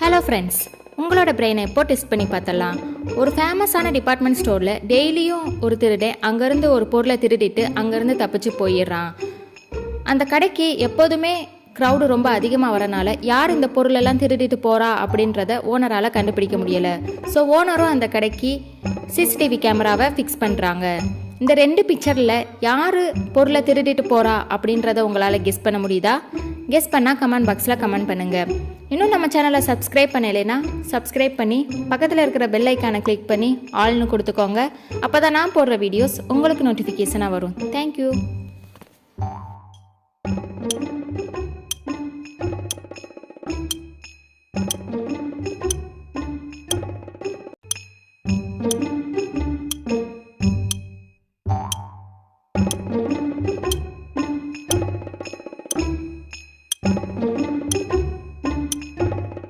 Hello friends, உங்களோட பிரெயினை எப்போ test பண்ணி பார்த்தலாம். ஒரு ஃபேமஸான டிபார்ட்மெண்ட் ஸ்டோரில் டெய்லியும் ஒரு திருடன் அங்கேருந்து ஒரு பொருளை திருடிட்டு அங்கேருந்து தப்பிச்சு போயிடுறான். அந்த கடைக்கு எப்போதுமே க்ரௌடு ரொம்ப அதிகமாக வரனால யார் இந்த பொருளெல்லாம் திருடிட்டு போகிறா அப்படின்றத ஓனரால் கண்டுபிடிக்க முடியலை. ஸோ ஓனரும் அந்த கடைக்கு சிசிடிவி கேமராவை ஃபிக்ஸ் பண்ணுறாங்க. இந்த 2 பிக்சரில் யார் பொருளை திருடிட்டு போகிறா அப்படின்றத உங்களால் கெஸ் பண்ண முடியுதா? கெஸ் பண்ணால் கமெண்ட் பாக்ஸில் கமெண்ட் பண்ணுங்கள். இன்னும் நம்ம சேனலை சப்ஸ்கிரைப் பண்ணலைன்னா சப்ஸ்கிரைப் பண்ணி பக்கத்தில் இருக்கிற பெல் ஐக்கானை கிளிக் பண்ணி ஆல்னு கொடுத்துக்கோங்க. அப்போ தான் நான் போடுற வீடியோஸ் உங்களுக்கு நோட்டிஃபிகேஷனாக வரும். தேங்க்யூ.